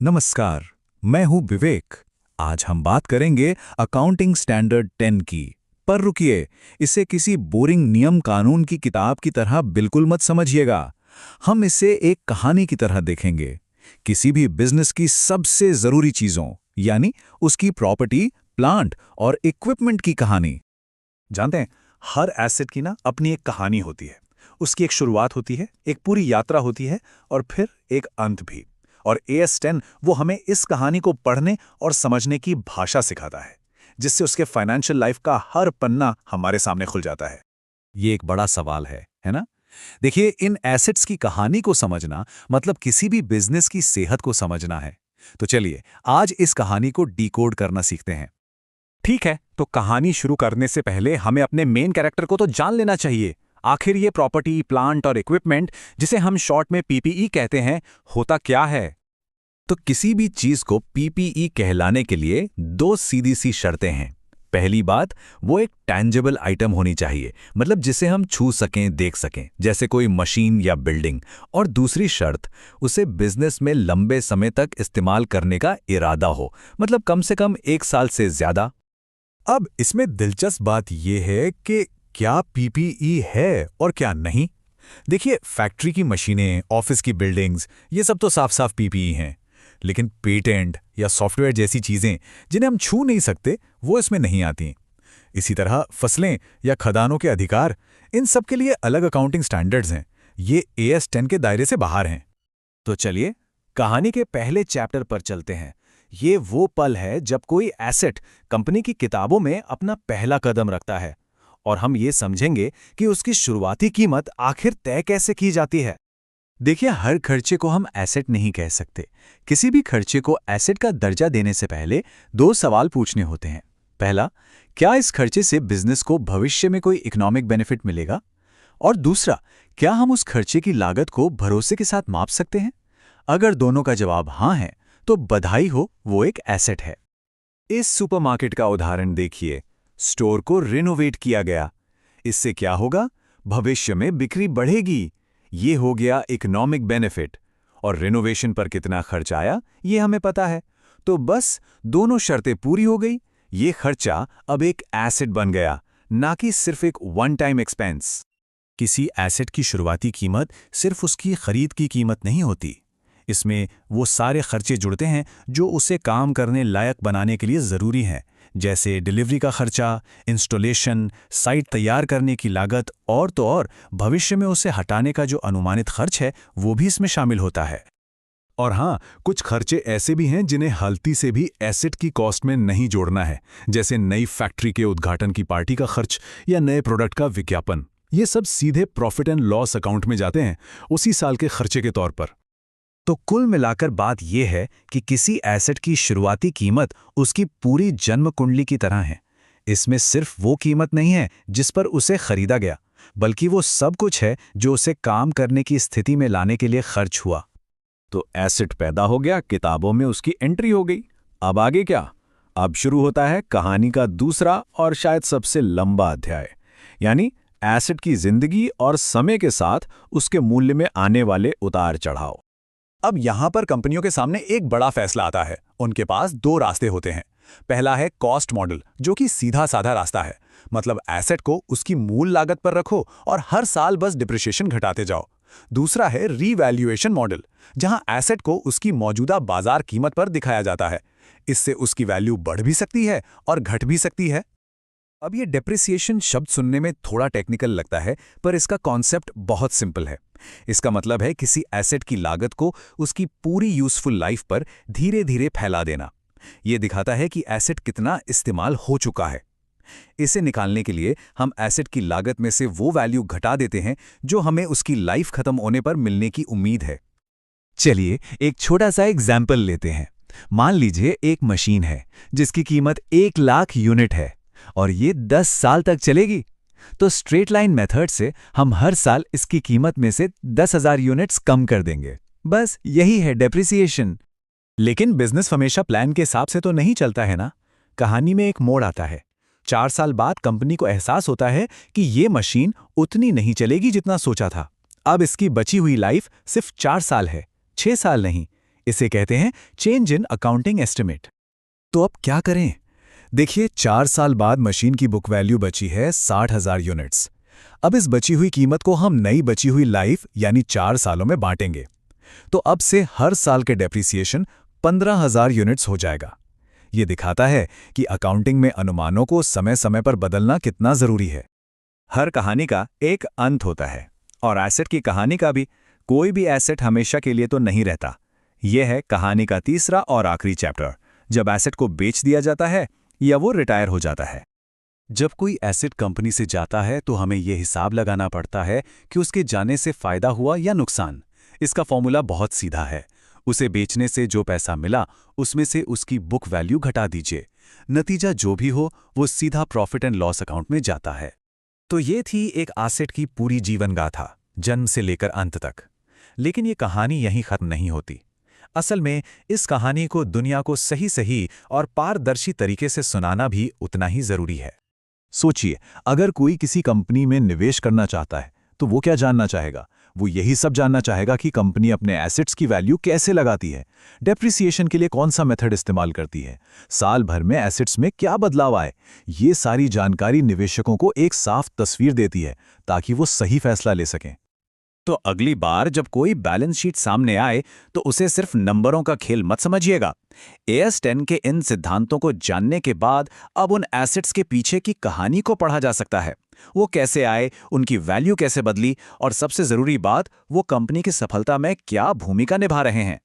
नमस्कार, मैं हूं विवेक। आज हम बात करेंगे अकाउंटिंग स्टैंडर्ड 10 की। पर रुकिए, इसे किसी बोरिंग नियम कानून की किताब की तरह बिल्कुल मत समझिएगा। हम इसे एक कहानी की तरह देखेंगे। किसी भी बिजनेस की सबसे जरूरी चीजों, यानी उसकी प्रॉपर्टी, प्लांट और इक्विपमेंट की कहानी। जानते हैं, हर एसेट की ना अपनी एक कहानी होती है। उसकी एक शुरुआत होती है, एक पूरी यात्रा होती है और फिर एक अंत भी। और AS10 वो हमें इस कहानी को पढ़ने और समझने की भाषा सिखाता है, जिससे उसके फाइनेंशियल लाइफ का हर पन्ना हमारे सामने खुल जाता है। ये एक बड़ा सवाल है ना? देखिए, इन एसेट्स की कहानी को समझना मतलब किसी भी बिजनेस की सेहत को समझना है। तो चलिए, आज इस कहानी को डिकोड करना सीखते हैं। ठीक है, तो कहानी शुरू करने से पहले हमें अपने मेन कैरेक्टर को तो जान लेना चाहिए। आखिर ये प्रॉपर्टी, प्लांट और इक्विपमेंट, जिसे हम शॉर्ट में PPE कहते हैं, होता क्या है? तो किसी भी चीज को पीपीई कहलाने के लिए दो सीधी सी शर्तें हैं। पहली बात, वो एक टैंजिबल आइटम होनी चाहिए, मतलब जिसे हम छू सकें, देख सकें, जैसे कोई मशीन या बिल्डिंग। और दूसरी शर्त, उसे बिजनेस में लंबे समय तक इस्तेमाल करने का इरादा हो, मतलब कम से कम 1 साल से ज्यादा। अब इसमें दिलचस्प बात यह है कि क्या PPE है और क्या नहीं। देखिए, फैक्ट्री की मशीनें, ऑफिस की बिल्डिंग्स, ये सब तो साफ साफ PPE हैं। लेकिन पेटेंट या सॉफ्टवेयर जैसी चीजें जिन्हें हम छू नहीं सकते, वो इसमें नहीं आती। इसी तरह फसलें या खदानों के अधिकार, इन सब के लिए अलग अकाउंटिंग स्टैंडर्ड्स हैं। ये AS10 के दायरे से बाहर हैं। तो चलिए, कहानी के पहले चैप्टर पर चलते हैं। ये वो पल है जब कोई एसेट कंपनी की किताबों में अपना पहला कदम रखता है, और हम ये समझेंगे कि उसकी शुरुआती कीमत आखिर तय कैसे की जाती है। देखिए, हर खर्चे को हम एसेट नहीं कह सकते। किसी भी खर्चे को एसेट का दर्जा देने से पहले दो सवाल पूछने होते हैं। पहला, क्या इस खर्चे से बिजनेस को भविष्य में कोई इकोनॉमिक बेनिफिट मिलेगा? और दूसरा, क्या हम उस खर्चे की लागत को भरोसे के साथ माप सकते हैं? अगर दोनों का जवाब हाँ है, तो बधाई हो, वो एक एसेट है। इस सुपरमार्केट का उदाहरण देखिए। स्टोर को रिनोवेट किया गया। इससे क्या होगा? भविष्य में बिक्री बढ़ेगी। ये हो गया इकोनॉमिक बेनिफिट। और रिनोवेशन पर कितना खर्च आया, ये हमें पता है। तो बस दोनों शर्तें पूरी हो गई। ये खर्चा अब एक एसेट बन गया, ना कि सिर्फ एक वन टाइम एक्सपेंस। किसी एसेट की शुरुआती कीमत सिर्फ उसकी खरीद की कीमत नहीं होती। इसमें वो सारे खर्चे जुड़ते हैं जो उसे काम करने लायक बनाने के लिए ज़रूरी हैं, जैसे डिलीवरी का खर्चा, इंस्टॉलेशन, साइट तैयार करने की लागत, और तो और भविष्य में उसे हटाने का जो अनुमानित खर्च है, वो भी इसमें शामिल होता है। और हाँ, कुछ खर्चे ऐसे भी हैं जिन्हें हल्ती से भी एसेट की कॉस्ट में नहीं जोड़ना है, जैसे नई फैक्ट्री के उद्घाटन की पार्टी का खर्च या नए प्रोडक्ट का विज्ञापन। ये सब सीधे प्रॉफिट एंड लॉस अकाउंट में जाते हैं, उसी साल के खर्चे के तौर पर। तो कुल मिलाकर बात यह है कि किसी एसेट की शुरुआती कीमत उसकी पूरी जन्म कुंडली की तरह है। इसमें सिर्फ वो कीमत नहीं है जिस पर उसे खरीदा गया, बल्कि वो सब कुछ है जो उसे काम करने की स्थिति में लाने के लिए खर्च हुआ। तो एसेट पैदा हो गया, किताबों में उसकी एंट्री हो गई। अब आगे क्या? अब शुरू होता है कहानी का दूसरा और शायद सबसे लंबा अध्याय, यानी एसेट की जिंदगी और समय के साथ उसके मूल्य में आने वाले उतार चढ़ाव। अब यहां पर कंपनियों के सामने एक बड़ा फैसला आता है। उनके पास दो रास्ते होते हैं। पहला है कॉस्ट मॉडल, जो कि सीधा साधा रास्ता है, मतलब एसेट को उसकी मूल लागत पर रखो और हर साल बस डिप्रिसिएशन घटाते जाओ। दूसरा है रीवैल्यूएशन मॉडल, जहां एसेट को उसकी मौजूदा बाजार कीमत पर दिखाया जाता है। इससे उसकी वैल्यू बढ़ भी सकती है और घट भी सकती है। अब ये डेप्रिसिएशन शब्द सुनने में थोड़ा टेक्निकल लगता है, पर इसका कॉन्सेप्ट बहुत सिंपल है। इसका मतलब है किसी एसेट की लागत को उसकी पूरी यूजफुल लाइफ पर धीरे धीरे फैला देना। ये दिखाता है कि एसेट कितना इस्तेमाल हो चुका है। इसे निकालने के लिए हम एसेट की लागत में से वो वैल्यू घटा देते हैं जो हमें उसकी लाइफ खत्म होने पर मिलने की उम्मीद है। चलिए, एक छोटा सा एग्जाम्पल लेते हैं। मान लीजिए एक मशीन है जिसकी कीमत 1 लाख यूनिट है और ये 10 साल तक चलेगी। तो स्ट्रेट लाइन मेथड से हम हर साल इसकी कीमत में से 10,000 यूनिट्स कम कर देंगे। बस यही है डेप्रिसिएशन। लेकिन बिजनेस हमेशा प्लान के हिसाब से तो नहीं चलता है ना। कहानी में एक मोड़ आता है। 4 साल बाद कंपनी को एहसास होता है कि ये मशीन उतनी नहीं चलेगी जितना सोचा था। अब इसकी बची हुई लाइफ सिर्फ 4 साल है, 6 साल नहीं। इसे कहते हैं चेंज इन अकाउंटिंग एस्टिमेट। तो अब क्या करें? देखिए, 4 साल बाद मशीन की बुक वैल्यू बची है 60,000 यूनिट्स। अब इस बची हुई कीमत को हम नई बची हुई लाइफ यानी 4 सालों में बांटेंगे। तो अब से हर साल के डेप्रिसिएशन 15,000 यूनिट्स हो जाएगा। ये दिखाता है कि अकाउंटिंग में अनुमानों को समय समय पर बदलना कितना जरूरी है। हर कहानी का एक अंत होता है, और एसेट की कहानी का भी। कोई भी एसेट हमेशा के लिए तो नहीं रहता। यह है कहानी का तीसरा और आखिरी चैप्टर, जब एसेट को बेच दिया जाता है या वो रिटायर हो जाता है। जब कोई एसेट कंपनी से जाता है तो हमें यह हिसाब लगाना पड़ता है कि उसके जाने से फायदा हुआ या नुकसान। इसका फॉर्मूला बहुत सीधा है। उसे बेचने से जो पैसा मिला उसमें से उसकी बुक वैल्यू घटा दीजिए। नतीजा जो भी हो वो सीधा प्रॉफिट एंड लॉस अकाउंट में जाता है। तो ये थी एक एसेट की पूरी जीवन गाथा, जन्म से लेकर अंत तक। लेकिन ये कहानी यहीं खत्म नहीं होती। असल में इस कहानी को दुनिया को सही और पारदर्शी तरीके से सुनाना भी उतना ही जरूरी है। सोचिए, अगर कोई किसी कंपनी में निवेश करना चाहता है तो वो क्या जानना चाहेगा? वो यही सब जानना चाहेगा कि कंपनी अपने एसेट्स की वैल्यू कैसे लगाती है, डेप्रिसिएशन के लिए कौन सा मेथड इस्तेमाल करती है, साल भर में एसेट्स में क्या बदलाव आए। ये सारी जानकारी निवेशकों को एक साफ तस्वीर देती है ताकि वो सही फैसला ले सकें। तो अगली बार जब कोई बैलेंस शीट सामने आए तो उसे सिर्फ नंबरों का खेल मत समझिएगा। AS 10 के इन सिद्धांतों को जानने के बाद अब उन एसेट्स के पीछे की कहानी को पढ़ा जा सकता है। वो कैसे आए, उनकी वैल्यू कैसे बदली, और सबसे जरूरी बात, वो कंपनी की सफलता में क्या भूमिका निभा रहे हैं।